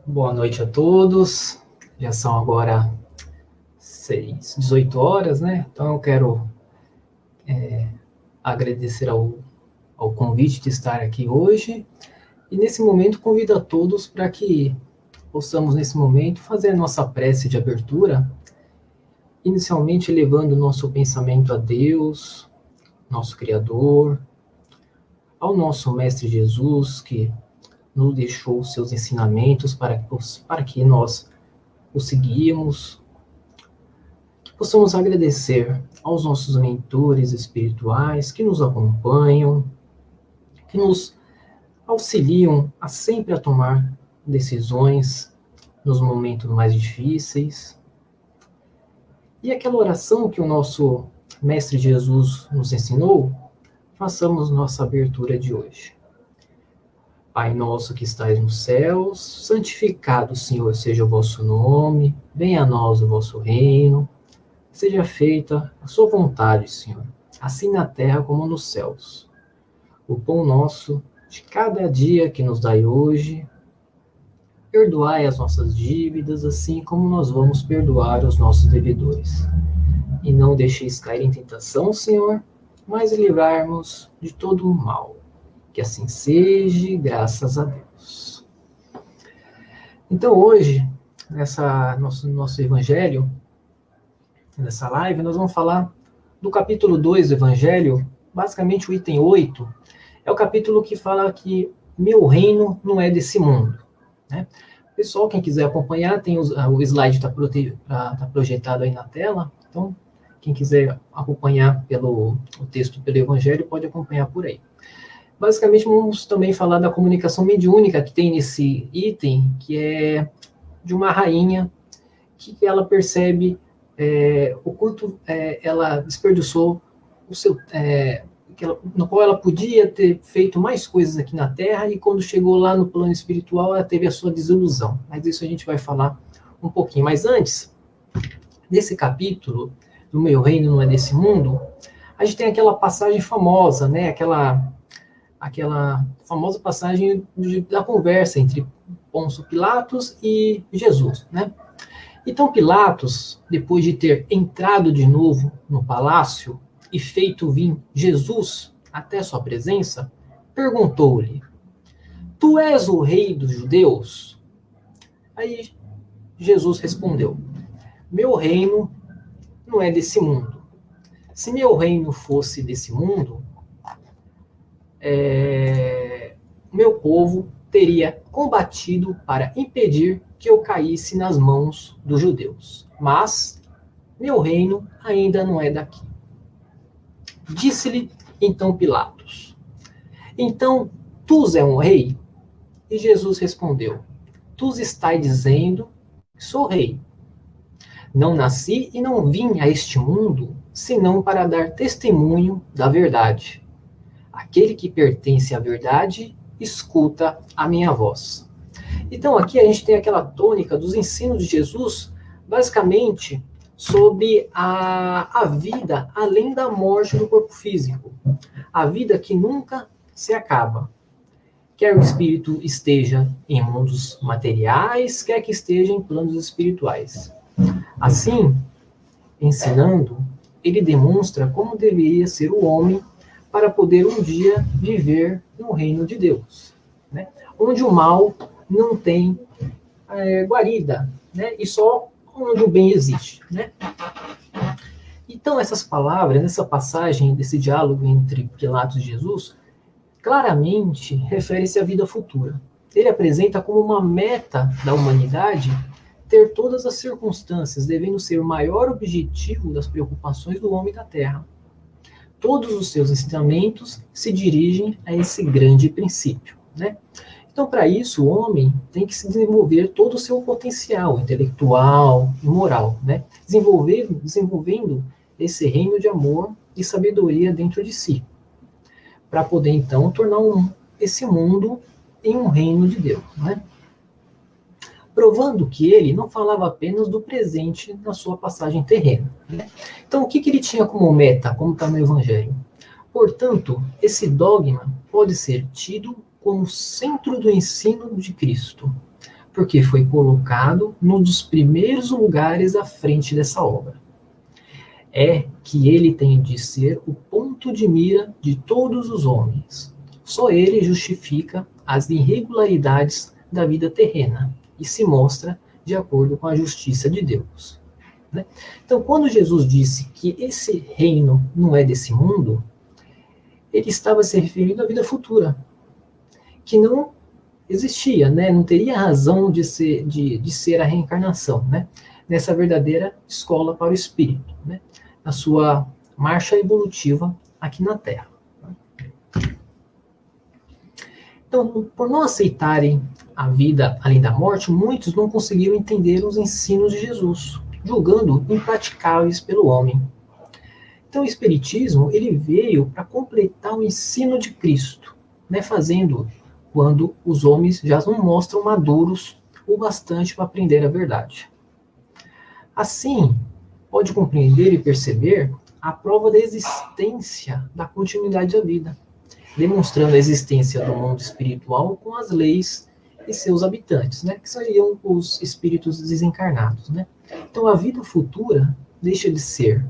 Boa noite a todos. Já são agora 18 horas, né? Então eu quero agradecer ao convite de estar aqui hoje. E nesse momento convido a todos para que possamos, nesse momento, fazer a nossa prece de abertura, inicialmente elevando o nosso pensamento a Deus, nosso Criador, ao nosso Mestre Jesus, que nos deixou os seus ensinamentos para que nós os seguíamos, que possamos agradecer aos nossos mentores espirituais que nos acompanham, que nos auxiliam a sempre a tomar decisões nos momentos mais difíceis. E aquela oração que o nosso Mestre Jesus nos ensinou, façamos nossa abertura de hoje. Pai nosso que estais nos céus, santificado, Senhor, seja o vosso nome, venha a nós o vosso reino, seja feita a sua vontade, Senhor, assim na terra como nos céus. O pão nosso de cada dia que nos dai hoje, perdoai as nossas dívidas, assim como nós vamos perdoar os nossos devedores. E não deixeis cair em tentação, Senhor, mas livrai-nos de todo o mal. Que assim seja, graças a Deus. Então hoje, nosso evangelho, nessa live, nós vamos falar do capítulo 2 do evangelho, basicamente o item 8, é o capítulo que fala que meu reino não é desse mundo. Né? Pessoal, quem quiser acompanhar, tem o slide está projetado aí na tela, então quem quiser acompanhar o texto pelo evangelho, pode acompanhar por aí. Basicamente, vamos também falar da comunicação mediúnica que tem nesse item, que é de uma rainha que ela percebe o quanto ela desperdiçou no qual ela podia ter feito mais coisas aqui na Terra, e quando chegou lá no plano espiritual, ela teve a sua desilusão. Mas isso a gente vai falar um pouquinho. Mas antes, nesse capítulo, do meu reino não é desse mundo, a gente tem aquela passagem famosa, né? Aquela famosa passagem da conversa entre Pôncio Pilatos e Jesus, né? Então Pilatos, depois de ter entrado de novo no palácio e feito vir Jesus até sua presença, perguntou-lhe: Tu és o rei dos judeus? Aí Jesus respondeu: Meu reino não é desse mundo. Se meu reino fosse desse mundo, meu povo teria combatido para impedir que eu caísse nas mãos dos judeus. Mas meu reino ainda não é daqui. Disse-lhe então Pilatos: Então tu és um rei? E Jesus respondeu: Tu estás dizendo que sou rei. Não nasci e não vim a este mundo senão para dar testemunho da verdade. Aquele que pertence à verdade, escuta a minha voz. Então aqui a gente tem aquela tônica dos ensinos de Jesus, basicamente sobre a vida além da morte do corpo físico. A vida que nunca se acaba. Quer o espírito esteja em mundos materiais, quer que esteja em planos espirituais. Assim, ensinando, ele demonstra como deveria ser o homem para poder um dia viver no reino de Deus, né? Onde o mal não tem guarida, né? E só onde o bem existe, né? Então essas palavras, nessa passagem desse diálogo entre Pilatos e Jesus, claramente refere-se à vida futura. Ele apresenta como uma meta da humanidade ter todas as circunstâncias devendo ser o maior objetivo das preocupações do homem da Terra. Todos os seus ensinamentos se dirigem a esse grande princípio, né? Então, para isso, o homem tem que se desenvolver todo o seu potencial intelectual e moral, né? Desenvolvendo esse reino de amor e sabedoria dentro de si, para poder, então, tornar esse mundo em um reino de Deus, né? Provando que ele não falava apenas do presente na sua passagem terrena, né? Então, o que ele tinha como meta, como está no Evangelho? Portanto, esse dogma pode ser tido como centro do ensino de Cristo, porque foi colocado num dos primeiros lugares à frente dessa obra. É que ele tem de ser o ponto de mira de todos os homens. Só ele justifica as irregularidades da vida terrena e se mostra de acordo com a justiça de Deus. Né? Então, quando Jesus disse que esse reino não é desse mundo, ele estava se referindo à vida futura, que não existia, né? Não teria razão de ser a reencarnação, né? Nessa verdadeira escola para o espírito, né? Na sua marcha evolutiva aqui na Terra. Então, por não aceitarem a vida além da morte, muitos não conseguiram entender os ensinos de Jesus, julgando impraticáveis pelo homem. Então, o Espiritismo ele veio para completar o ensino de Cristo, né, fazendo quando os homens já não mostram maduros o bastante para aprender a verdade. Assim, pode compreender e perceber a prova da existência da continuidade da vida, demonstrando a existência do mundo espiritual com as leis e seus habitantes, né, que seriam os espíritos desencarnados. Né? Então, a vida futura deixa de ser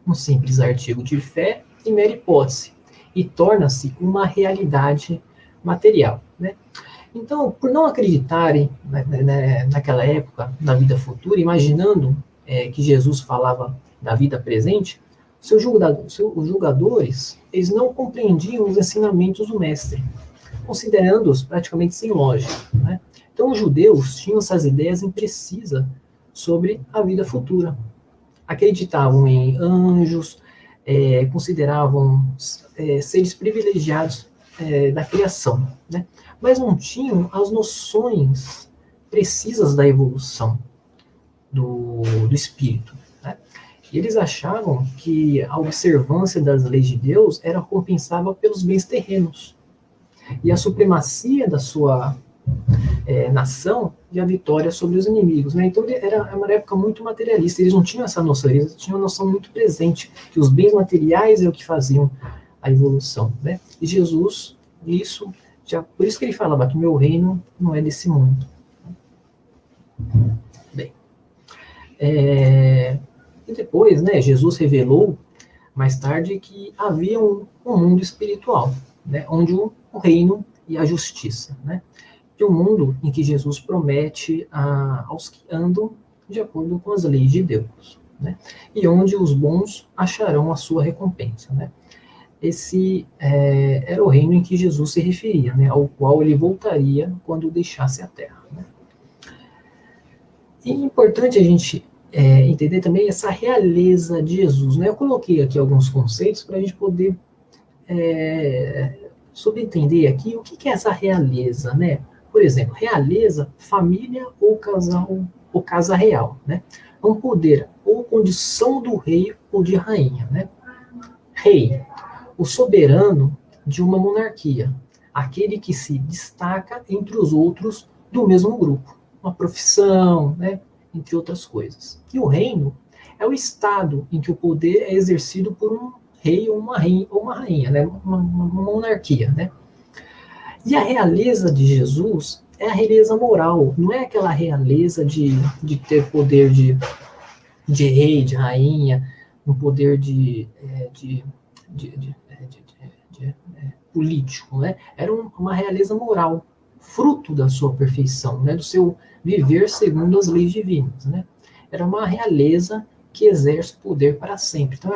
um simples artigo de fé e mera hipótese, e torna-se uma realidade material. Né? Então, por não acreditarem naquela época, na vida futura, imaginando que Jesus falava da vida presente, os julgadores eles não compreendiam os ensinamentos do mestre, considerando-os praticamente sem lógica. Né? Então, os judeus tinham essas ideias imprecisas sobre a vida futura. Acreditavam em anjos, consideravam seres privilegiados da criação, né? Mas não tinham as noções precisas da evolução do espírito. Né? E eles achavam que a observância das leis de Deus era compensada pelos bens terrenos. E a supremacia da sua nação e a vitória sobre os inimigos. Né? Então era uma época muito materialista, eles não tinham essa noção, eles tinham uma noção muito presente, que os bens materiais é o que faziam a evolução. Né? E Jesus, por isso que ele falava que meu reino não é desse mundo. Bem, e depois, né, Jesus revelou mais tarde que havia um mundo espiritual, né, onde o reino e a justiça, né, de um mundo em que Jesus promete aos que andam de acordo com as leis de Deus, né, e onde os bons acharão a sua recompensa, né. Esse era o reino em que Jesus se referia, né, ao qual ele voltaria quando deixasse a Terra. Né. E é importante a gente entender também essa realeza de Jesus. Né? Eu coloquei aqui alguns conceitos para a gente poder subentender aqui o que é essa realeza. Né? Por exemplo, realeza, família ou casal ou casa real. Né? É um poder ou condição do rei ou de rainha. Né? Rei, o soberano de uma monarquia, aquele que se destaca entre os outros do mesmo grupo. Uma profissão, né, entre outras coisas. E o reino é o estado em que o poder é exercido por um rei ou uma rainha, né, uma monarquia. Né? E a realeza de Jesus é a realeza moral, não é aquela realeza de ter poder de rei, de rainha, um poder de político. Né? Era uma realeza moral, fruto da sua perfeição, né, do seu viver segundo as leis divinas. Né? Era uma realeza que exerce poder para sempre. Então,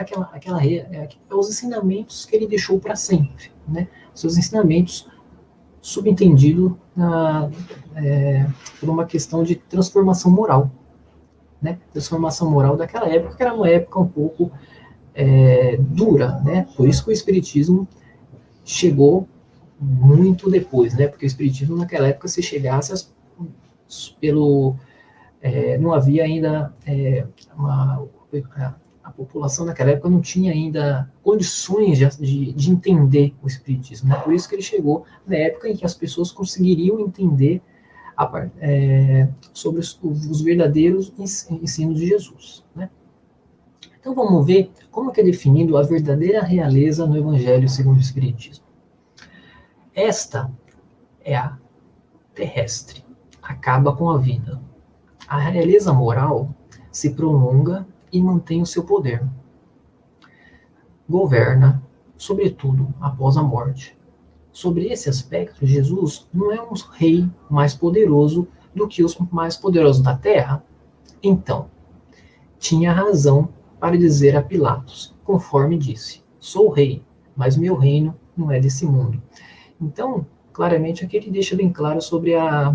os ensinamentos que ele deixou para sempre. Né? Seus ensinamentos subentendidos por uma questão de transformação moral. Né? Transformação moral daquela época, que era uma época um pouco dura. Né? Por isso que o Espiritismo chegou muito depois, né? Porque o Espiritismo naquela época, se chegasse não havia ainda a população naquela época não tinha ainda condições de entender o Espiritismo. Né? Por isso que ele chegou na época em que as pessoas conseguiriam entender sobre os verdadeiros ensinos de Jesus. Né? Então vamos ver como é definido a verdadeira realeza no Evangelho segundo o Espiritismo. Esta é a terrestre, acaba com a vida. A realeza moral se prolonga e mantém o seu poder. Governa, sobretudo, após a morte. Sobre esse aspecto, Jesus não é um rei mais poderoso do que os mais poderosos da terra? Então, tinha razão para dizer a Pilatos, conforme disse: sou rei, mas meu reino não é desse mundo. Então, claramente, aqui ele deixa bem claro sobre a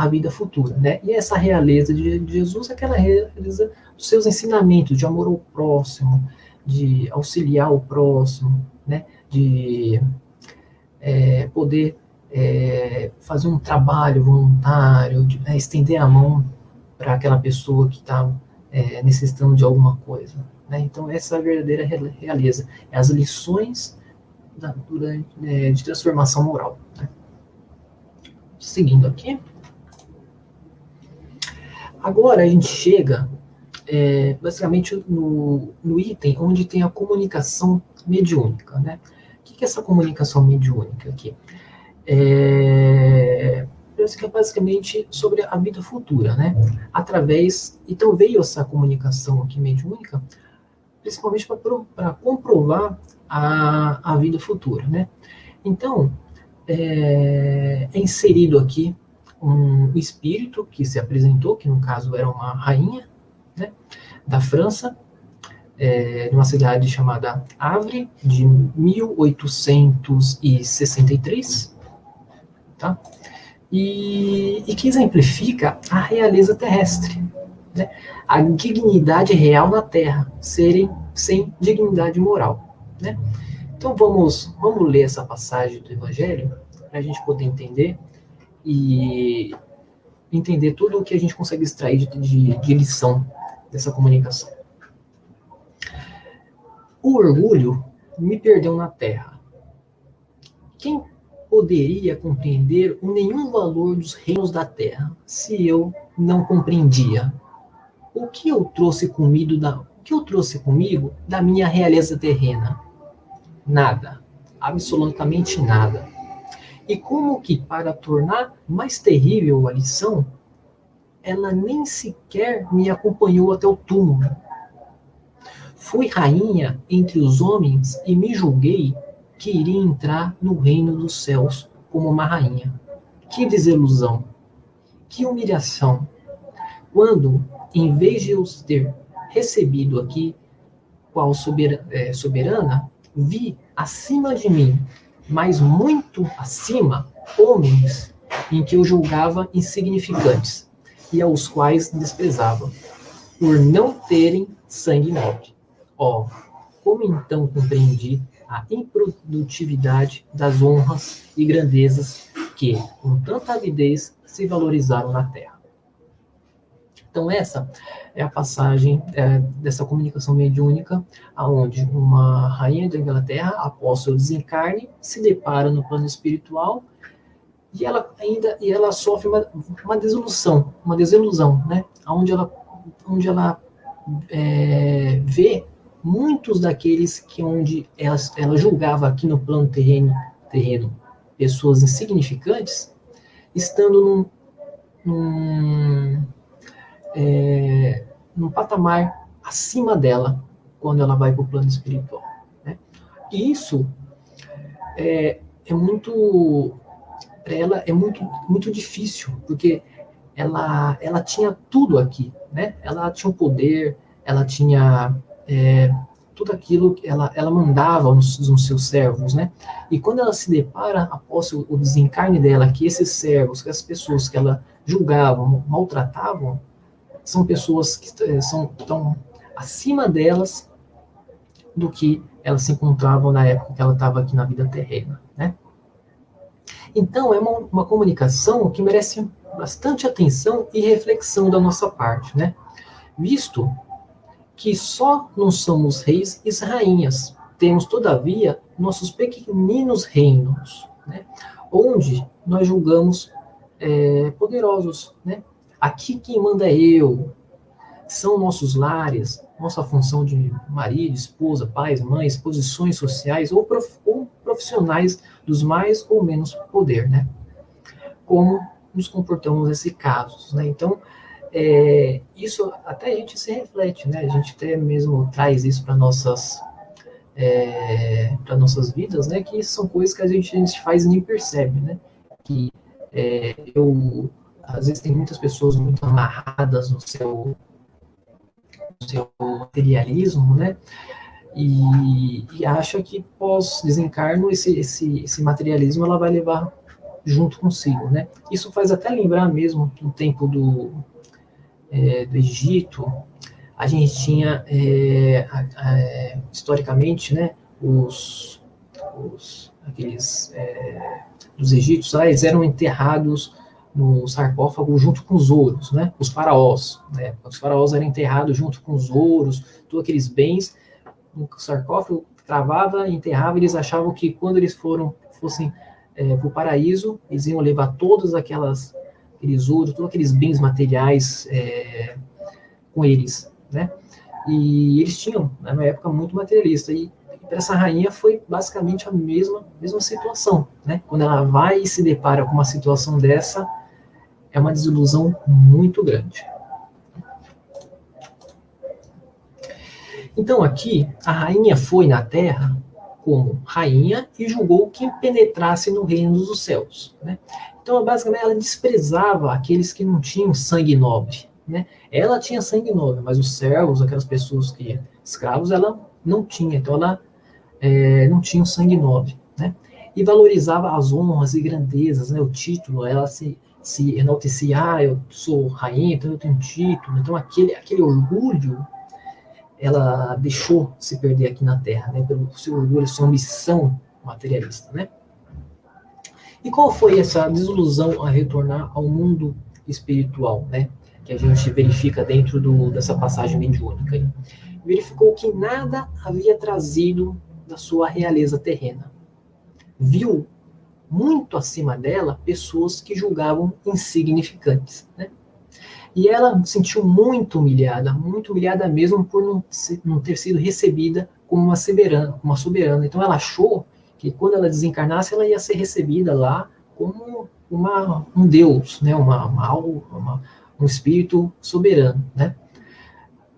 vida futura, né? E essa realeza de Jesus é aquela realeza dos seus ensinamentos de amor ao próximo, de auxiliar o próximo, né? De poder fazer um trabalho voluntário, de, estender a mão para aquela pessoa que está necessitando de alguma coisa. Né? Então, essa é a verdadeira realeza. É as lições de transformação moral. Né? Seguindo aqui. Agora a gente chega basicamente no item onde tem a comunicação mediúnica. Né? O que é essa comunicação mediúnica aqui? Basicamente sobre a vida futura, né? Então veio essa comunicação aqui mediúnica, principalmente para comprovar a vida futura, né? Então, é inserido aqui um espírito que se apresentou, que no caso era uma rainha, né, da França, numa cidade chamada Havre, de 1863, tá? E que exemplifica a realeza terrestre, né? A dignidade real na Terra, serem sem dignidade moral. Né? Então vamos ler essa passagem do Evangelho para a gente poder entender e entender tudo o que a gente consegue extrair de lição dessa comunicação. O orgulho me perdeu na Terra. Quem poderia compreender o nenhum valor dos reinos da terra se eu não compreendia? O que eu trouxe comigo da minha realeza terrena? Nada, absolutamente nada. E como que para tornar mais terrível a lição, ela nem sequer me acompanhou até o túmulo. Fui rainha entre os homens e me julguei que iria entrar no reino dos céus como uma rainha. Que desilusão! Que humilhação! Quando, em vez de eu ter recebido aqui qual soberana, vi acima de mim, mas muito acima, homens em que eu julgava insignificantes e aos quais desprezava, por não terem sangue nobre. Oh, como então compreendi a improdutividade das honras e grandezas que, com tanta avidez, se valorizaram na terra. Então essa é a passagem dessa comunicação mediúnica, aonde uma rainha da Inglaterra, após seu desencarne, se depara no plano espiritual e ela sofre uma desilusão, né? Onde ela vê muitos daqueles que onde ela julgava aqui no plano terreno pessoas insignificantes, estando num patamar acima dela quando ela vai para o plano espiritual. Né? E isso muito para ela é muito difícil, porque ela tinha tudo aqui, né? Ela tinha o poder, ela tinha tudo aquilo que ela mandava nos seus servos, né? E quando ela se depara após o desencarne dela, que esses servos, que as pessoas que ela julgava, maltratavam, são pessoas que estão acima delas do que elas se encontravam na época que ela estava aqui na vida terrena, né? Então, é uma comunicação que merece bastante atenção e reflexão da nossa parte, né? Visto que só não somos reis e rainhas, temos, todavia, nossos pequeninos reinos, né? Onde nós julgamos poderosos, né? Aqui quem manda é eu, são nossos lares, nossa função de marido, esposa, pais, mães, posições sociais ou profissionais dos mais ou menos poder, né? como nos comportamos nesse caso, né? Então, isso até a gente se reflete, né? A gente até mesmo traz isso para nossas vidas, né? Que são coisas que a gente faz e nem percebe, né? Que às vezes tem muitas pessoas muito amarradas no seu materialismo, né? E acha que pós desencarno esse materialismo ela vai levar junto consigo, né? Isso faz até lembrar mesmo no tempo do Egito, a gente tinha historicamente, né, aqueles dos egípcios, eles eram enterrados no sarcófago junto com os ouros, né, os faraós, né, os faraós eram enterrados junto com os ouros, todos aqueles bens no sarcófago, travava, enterrava, eles achavam que quando eles fossem para o paraíso, eles iam levar todos aqueles ouros, todos aqueles bens materiais com eles, né? E eles tinham, né, na época, muito materialista. E para essa rainha foi basicamente a mesma situação, né? Quando ela vai e se depara com uma situação dessa, é uma desilusão muito grande. Então aqui, a rainha foi na terra como rainha e julgou quem penetrasse no reino dos céus, né? Então, basicamente, ela desprezava aqueles que não tinham sangue nobre, né? Ela tinha sangue nobre, mas os servos, aquelas pessoas que escravos, ela não tinha. Então, ela não tinha o sangue nobre, né? E valorizava as honras e grandezas, né? O título, ela se enaltecia, eu sou rainha, então eu tenho título. Então, aquele orgulho ela deixou se perder aqui na Terra, né? Pelo seu orgulho, sua ambição materialista, né? E qual foi essa desilusão a retornar ao mundo espiritual, né? Que a gente verifica dentro dessa passagem mediúnica aí. Verificou que nada havia trazido da sua realeza terrena. Viu muito acima dela pessoas que julgavam insignificantes, né? E ela se sentiu muito humilhada mesmo por não ter sido recebida como uma soberana. Então ela achou que quando ela desencarnasse, ela ia ser recebida lá como um deus, né? Um espírito soberano, né?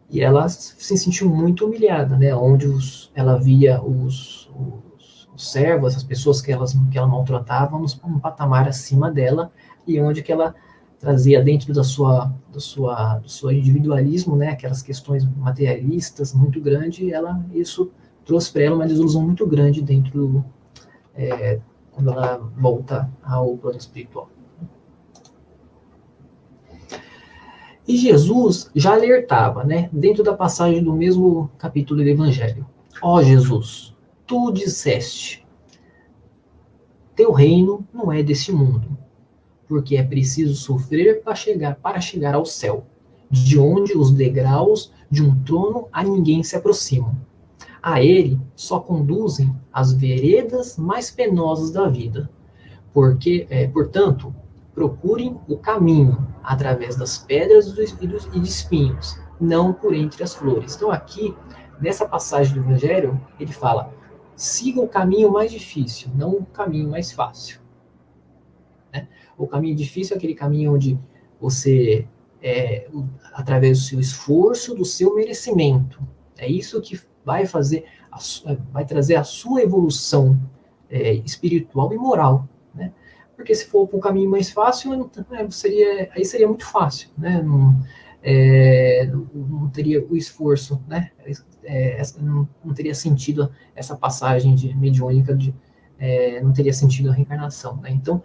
E ela se sentiu muito humilhada, né? Onde ela via os servos, as pessoas que ela maltratava, um patamar acima dela, e onde que ela trazia dentro do seu individualismo, né, aquelas questões materialistas muito grande, isso trouxe para ela uma desilusão muito grande dentro quando ela volta ao plano espiritual. E Jesus já alertava, né, dentro da passagem do mesmo capítulo do Evangelho: ó Jesus, tu disseste, teu reino não é deste mundo, porque é preciso sofrer para chegar ao céu, de onde os degraus de um trono a ninguém se aproximam. A ele só conduzem as veredas mais penosas da vida. Portanto, procurem o caminho através das pedras e de espinhos, não por entre as flores. Então aqui, nessa passagem do Evangelho, ele fala: siga o caminho mais difícil, não o caminho mais fácil. O caminho difícil é aquele caminho onde você, através do seu esforço, do seu merecimento, é isso que vai trazer a sua evolução espiritual e moral, né? Porque se for para um caminho mais fácil, aí seria muito fácil, né? Não teria o esforço, né? Não teria sentido essa passagem mediúnica, não teria sentido a reencarnação, né? Então,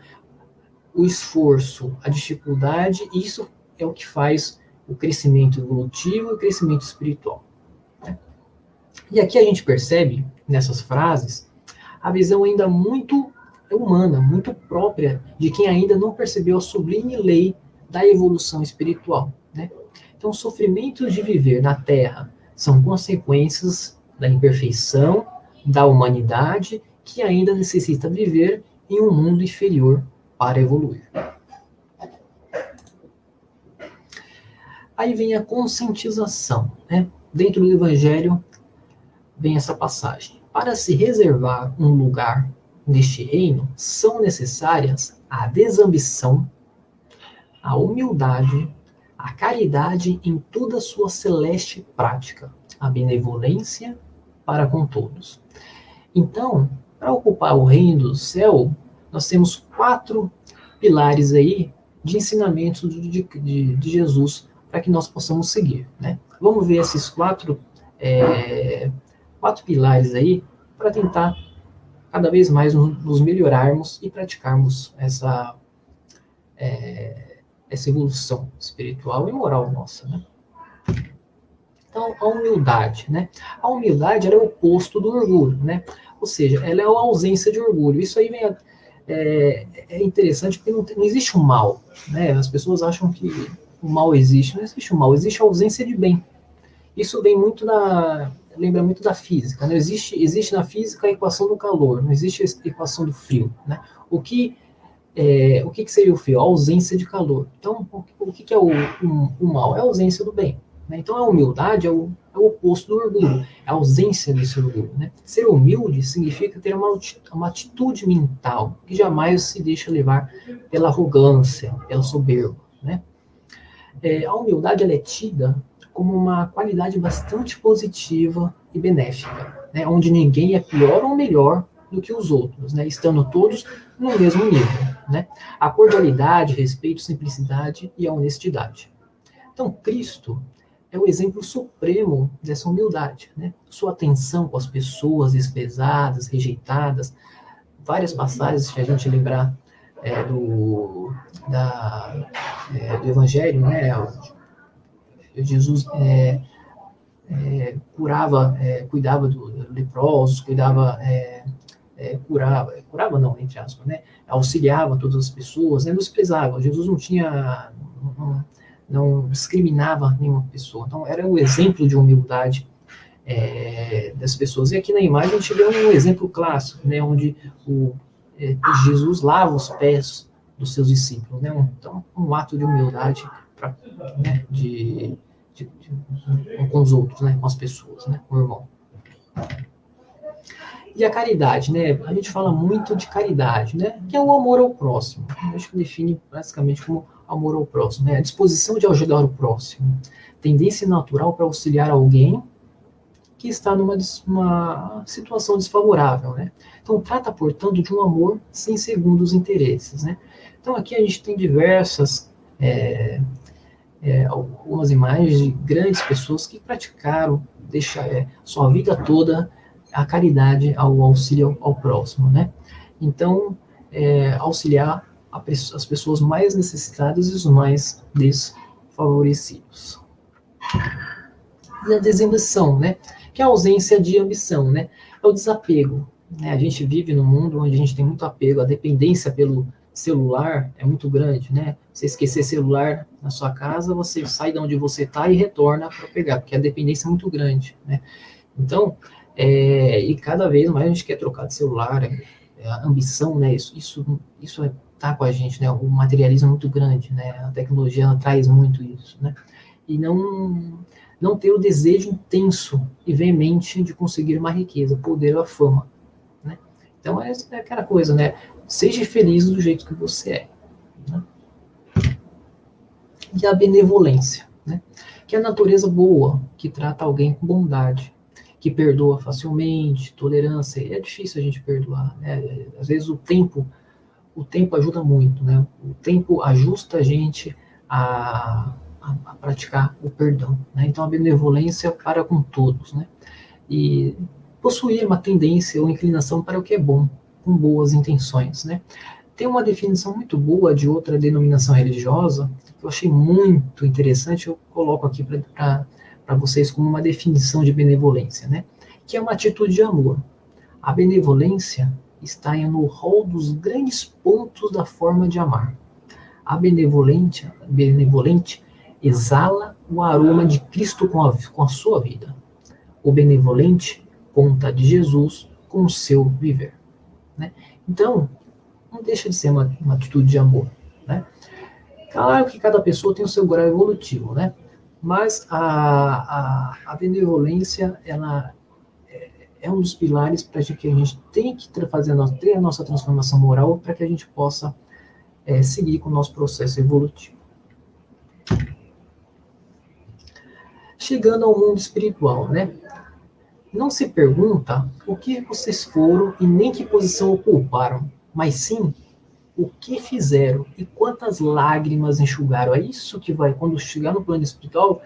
o esforço, a dificuldade, isso é o que faz o crescimento evolutivo e o crescimento espiritual, né? E aqui a gente percebe, nessas frases, a visão ainda muito humana, muito própria de quem ainda não percebeu a sublime lei da evolução espiritual, né? Então, os sofrimentos de viver na Terra são consequências da imperfeição da humanidade que ainda necessita viver em um mundo inferior para evoluir. Aí vem a conscientização, né? Dentro do Evangelho vem essa passagem: para se reservar um lugar neste reino são necessárias a desambição, a humildade, a caridade em toda a sua celeste prática, a benevolência para com todos. Então, para ocupar o reino do céu, nós temos 4 pilares aí de ensinamentos de Jesus para que nós possamos seguir, né? Vamos ver esses 4 pilares aí para tentar cada vez mais nos melhorarmos e praticarmos essa evolução espiritual e moral nossa, né? Então, a humildade, né? A humildade ela é o oposto do orgulho, né? Ou seja, ela é a ausência de orgulho. Isso aí é interessante porque não existe o mal, né? As pessoas acham que o mal existe. Não existe o mal, existe a ausência de bem. Isso vem muito lembra muito da física, né? Existe na física a equação do calor, não existe a equação do frio, né? O que seria o frio? A ausência de calor. Então, o que é o mal? É a ausência do bem. Né? Então, a humildade é o oposto do orgulho, é a ausência desse orgulho. Né? Ser humilde significa ter uma atitude mental que jamais se deixa levar pela arrogância, pela soberba. Né? A humildade ela é tida como uma qualidade bastante positiva e benéfica, né? Onde ninguém é pior ou melhor do que os outros, né? Estando todos no mesmo nível. Né? A cordialidade, respeito, simplicidade e a honestidade. Então, Cristo é o exemplo supremo dessa humildade. Né? Sua atenção com as pessoas desprezadas, rejeitadas, várias passagens que a gente lembrar do Evangelho, né? Jesus curava, cuidava dos leprosos, curava não, entre aspas, né? Auxiliava todas as pessoas, né? Não desprezava. Jesus não discriminava nenhuma pessoa. Então, era o exemplo de humildade das pessoas. E aqui na imagem a gente vê um exemplo clássico, né? Onde Jesus lava os pés dos seus discípulos, né? Então, um ato de humildade né? Com os outros, né? Com as pessoas, né? Com o irmão. E a caridade, né? A gente fala muito de caridade, né? Que é o amor ao próximo. A gente define basicamente como amor ao próximo, né? A disposição de ajudar o próximo. Tendência natural para auxiliar alguém que está numa situação desfavorável, né? Então, trata, portanto, de um amor sem segundos interesses, né? Então, aqui a gente tem diversas algumas imagens de grandes pessoas que praticaram sua vida toda a caridade ao auxílio ao próximo, né? Então, auxiliar as pessoas mais necessitadas e os mais desfavorecidos. E a desambição, né? Que é a ausência de ambição, né? É o desapego. Né? A gente vive num mundo onde a gente tem muito apego, a dependência pelo celular é muito grande, né? Você esquecer celular na sua casa, você sai de onde você está e retorna para pegar, porque a dependência é muito grande, né? Então, e cada vez mais a gente quer trocar de celular, a ambição, né? Isso tá com a gente, né? O materialismo é muito grande, né? A tecnologia ela traz muito isso, né? E não ter o desejo intenso e veemente de conseguir uma riqueza, poder ou a fama, né? Então é aquela coisa, né? Seja feliz do jeito que você é, né? E a benevolência, né? Que é a natureza boa, que trata alguém com bondade, que perdoa facilmente, tolerância. É difícil a gente perdoar, né? Às vezes o tempo ajuda muito, né? O tempo ajusta a gente a praticar o perdão, né? Então a benevolência para com todos, né? E possuir uma tendência ou inclinação para o que é bom, com boas intenções, né? Tem uma definição muito boa de outra denominação religiosa, que eu achei muito interessante, eu coloco aqui para vocês como uma definição de benevolência, né? Que é uma atitude de amor. A benevolência está no rol dos grandes pontos da forma de amar. A benevolente exala o aroma de Cristo com a sua vida. O benevolente conta de Jesus com o seu viver, né? Então, não deixa de ser uma atitude de amor, né? Claro que cada pessoa tem o seu grau evolutivo, né? Mas a benevolência, ela é um dos pilares para que a gente tem que ter a nossa transformação moral para que a gente possa seguir com o nosso processo evolutivo. Chegando ao mundo espiritual, né? Não se pergunta o que vocês foram e nem que posição ocuparam, mas sim o que fizeram e quantas lágrimas enxugaram. É isso que vai, quando chegar no plano espiritual,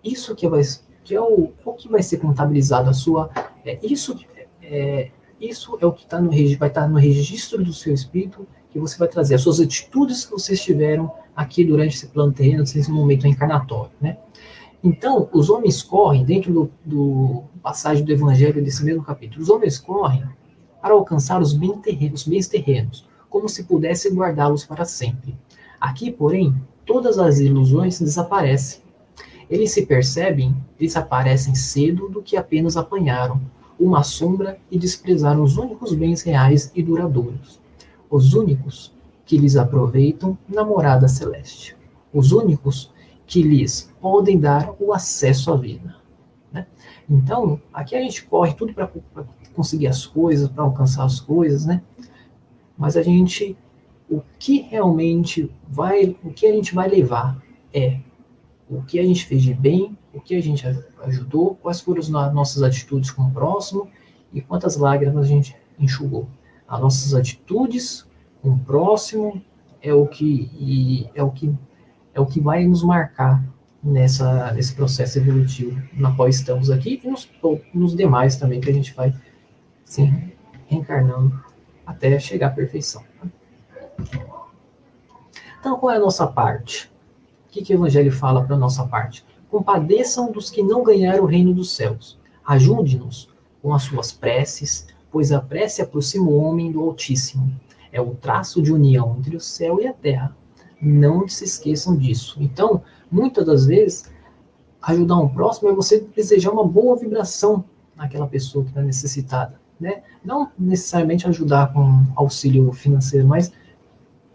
isso que é o que vai ser contabilizado a sua, isso é o que vai estar no registro do seu espírito, que você vai trazer as suas atitudes que vocês tiveram aqui durante esse plano terreno, nesse momento encarnatório, né? Então, os homens correm, dentro do passagem do Evangelho desse mesmo capítulo, os homens correm para alcançar os bens terrenos, como se pudesse guardá-los para sempre. Aqui, porém, todas as ilusões desaparecem. Eles aparecem cedo do que apenas apanharam uma sombra e desprezaram os únicos bens reais e duradouros. Os únicos que lhes aproveitam na morada celeste. Os únicos que lhes podem dar o acesso à vida. Né? Então, aqui a gente corre tudo para conseguir as coisas, para alcançar as coisas, né? Mas o que a gente vai levar é o que a gente fez de bem, o que a gente ajudou, quais foram as nossas atitudes com o próximo e quantas lágrimas a gente enxugou. As nossas atitudes com o próximo é o que vai nos marcar nesse processo evolutivo na qual estamos aqui e nos demais também que a gente vai sim, reencarnando até chegar à perfeição. Então, qual é a nossa parte? O que o Evangelho fala para a nossa parte? Compadeçam dos que não ganharam o reino dos céus. Ajude-nos com as suas preces, pois a prece aproxima o homem do Altíssimo. É o traço de união entre o céu e a terra. Não se esqueçam disso. Então, muitas das vezes, ajudar um próximo é você desejar uma boa vibração naquela pessoa que está necessitada. Né? Não necessariamente ajudar com auxílio financeiro, mas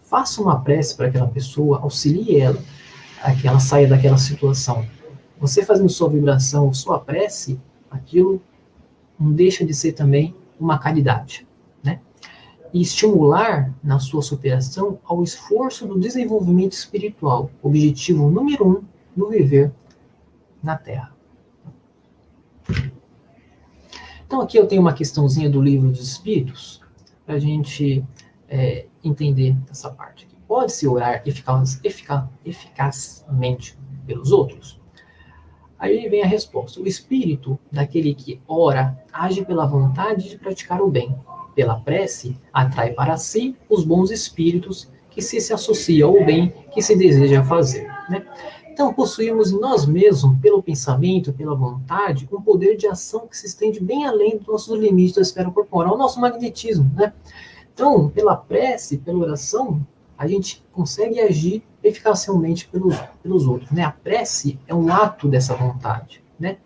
faça uma prece para aquela pessoa, auxilie ela a que ela saia daquela situação. Você fazendo sua vibração, sua prece, aquilo não deixa de ser também uma caridade, né? E estimular na sua superação ao esforço do desenvolvimento espiritual, objetivo número 1 no viver na Terra. Então aqui eu tenho uma questãozinha do Livro dos Espíritos, para a gente entender essa parte aqui. Pode-se orar eficazmente pelos outros? Aí vem a resposta. O espírito daquele que ora age pela vontade de praticar o bem. Pela prece, atrai para si os bons espíritos que se associam ao bem que se deseja fazer. Né? Então, possuímos em nós mesmos, pelo pensamento, pela vontade, um poder de ação que se estende bem além dos nossos limites da esfera corporal, o nosso magnetismo. Né? Então, pela prece, pela oração, a gente consegue agir eficacemente pelos outros. Né? A prece é um ato dessa vontade. Né?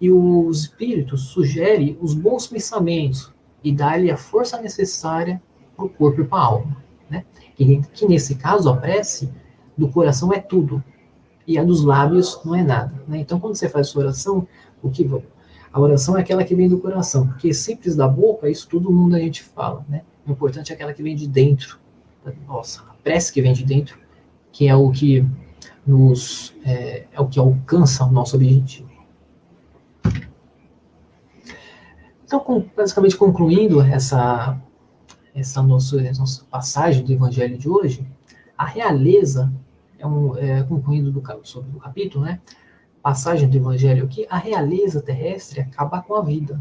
E os espíritos sugerem os bons pensamentos e dá-lhe a força necessária para o corpo e para a alma. Né? Que nesse caso, a prece do coração é tudo. E a dos lábios não é nada. Né? Então, quando você faz sua oração, a oração é aquela que vem do coração. Porque simples da boca, isso todo mundo a gente fala. Né? O importante é aquela que vem de dentro. Nossa, a prece que vem de dentro, que é o que o que alcança o nosso objetivo. Então, basicamente concluindo essa nossa passagem do Evangelho de hoje, a realeza concluindo sobre o capítulo, né? Passagem do Evangelho aqui, a realeza terrestre acaba com a vida.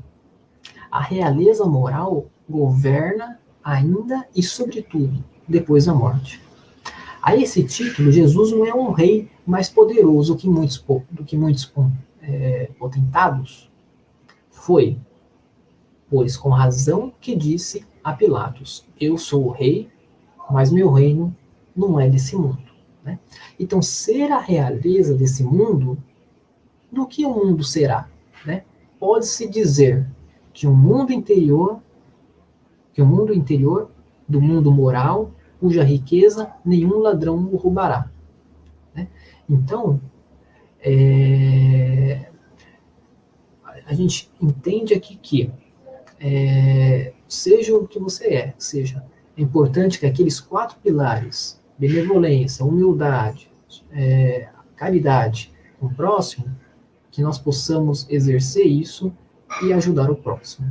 A realeza moral governa ainda e sobretudo depois da morte. A esse título, Jesus não é um rei mais poderoso do que muitos potentados. Foi, pois com razão que disse a Pilatos, eu sou o rei, mas meu reino não é desse mundo. Né? Então, ser a realeza desse mundo, do que o mundo será? Né? Pode-se dizer que o mundo interior do mundo moral, cuja riqueza nenhum ladrão o roubará. Né? Então, a gente entende aqui que seja o que você é, seja. É importante que aqueles 4 pilares, benevolência, humildade, caridade com o próximo, que nós possamos exercer isso e ajudar o próximo.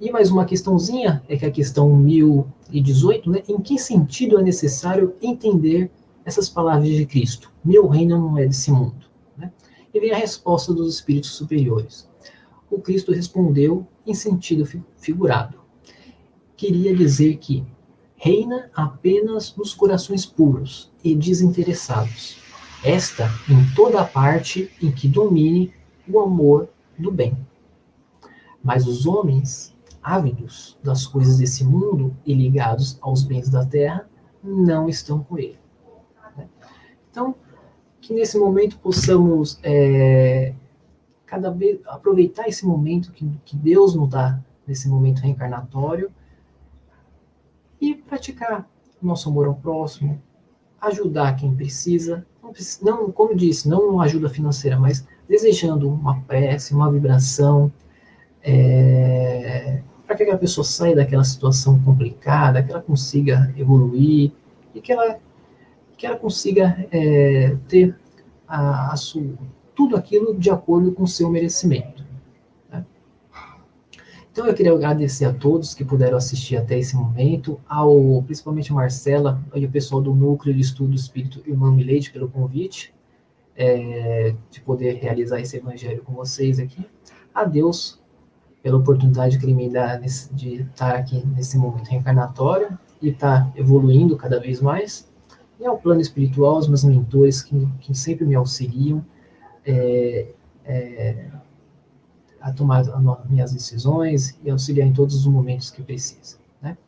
E mais uma questãozinha, é que a questão 1018, né, em que sentido é necessário entender essas palavras de Cristo? Meu reino não é desse mundo. Né? E vem a resposta dos espíritos superiores. O Cristo respondeu em sentido figurado. Queria dizer que reina apenas nos corações puros e desinteressados. Esta em toda a parte em que domine o amor do bem. Mas os homens, ávidos das coisas desse mundo e ligados aos bens da terra, não estão com ele. Então, que nesse momento possamos cada vez aproveitar esse momento que Deus nos dá, nesse momento reencarnatório, e praticar o nosso amor ao próximo, ajudar quem precisa, não, como disse, não uma ajuda financeira, mas desejando uma prece, uma vibração, para que a pessoa saia daquela situação complicada, que ela consiga evoluir e que ela consiga ter tudo aquilo de acordo com o seu merecimento. Né? Então eu queria agradecer a todos que puderam assistir até esse momento, principalmente a Marcela e o pessoal do Núcleo de Estudo do Espírito Irmã Milady pelo convite, de poder realizar esse evangelho com vocês aqui. A Deus pela oportunidade que ele me dá de estar aqui nesse momento reencarnatório e estar evoluindo cada vez mais. E ao plano espiritual, os meus mentores que sempre me auxiliam a tomar minhas decisões e auxiliar em todos os momentos que precisa. Né?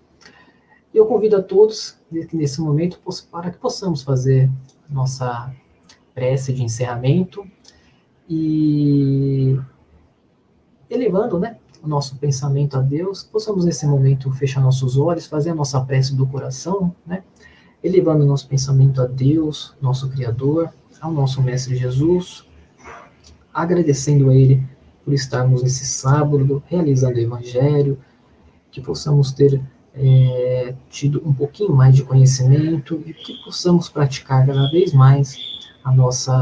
E eu convido a todos, nesse momento, para que possamos fazer nossa prece de encerramento e elevando, né, o nosso pensamento a Deus, possamos nesse momento fechar nossos olhos, fazer a nossa prece do coração, né, elevando o nosso pensamento a Deus, nosso Criador, ao nosso Mestre Jesus, agradecendo a Ele por estarmos nesse sábado, realizando o Evangelho, que possamos ter tido um pouquinho mais de conhecimento e que possamos praticar cada vez mais nosso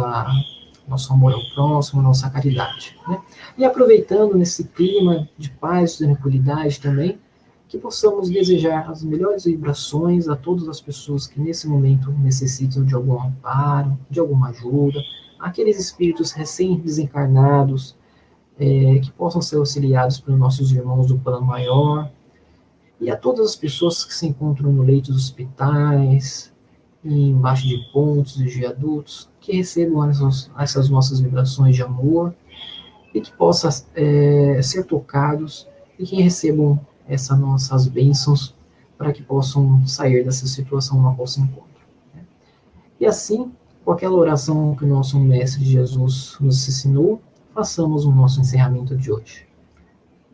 amor ao próximo, a nossa caridade. Né? E aproveitando nesse clima de paz, de tranquilidade também, que possamos desejar as melhores vibrações a todas as pessoas que nesse momento necessitam de algum amparo, de alguma ajuda, aqueles espíritos recém-desencarnados, que possam ser auxiliados pelos nossos irmãos do plano maior, e a todas as pessoas que se encontram no leito dos hospitais, embaixo de pontes e viadutos, que recebam essas nossas vibrações de amor e que possam ser tocados e que recebam essas nossas bênçãos para que possam sair dessa situação na qual se encontram. Né? E assim, com aquela oração que o nosso Mestre Jesus nos ensinou, façamos o nosso encerramento de hoje.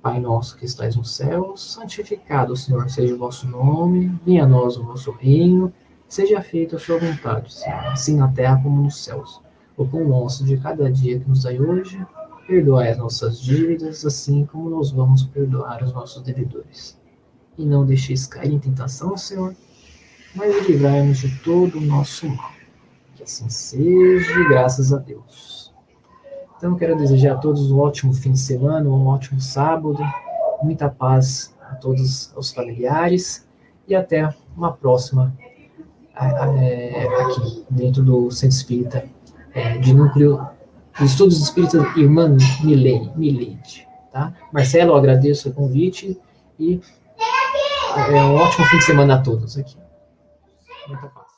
Pai nosso que estais no céu, santificado, Senhor, seja o vosso nome, venha a nós o vosso reino, seja feita a sua vontade, Senhor, assim na terra como nos céus. O pão nosso de cada dia que nos dai hoje, perdoai as nossas dívidas, assim como nós vamos perdoar os nossos devedores. E não deixeis cair em tentação, Senhor, mas livrai-nos de todo o nosso mal. Que assim seja, graças a Deus. Então, quero desejar a todos um ótimo fim de semana, um ótimo sábado, muita paz a todos os familiares e até uma próxima aqui, dentro do Centro Espírita de Núcleo de Estudos Espíritas Irmã Milady. Tá? Marcelo, eu agradeço o convite e um ótimo fim de semana a todos aqui. Muita paz.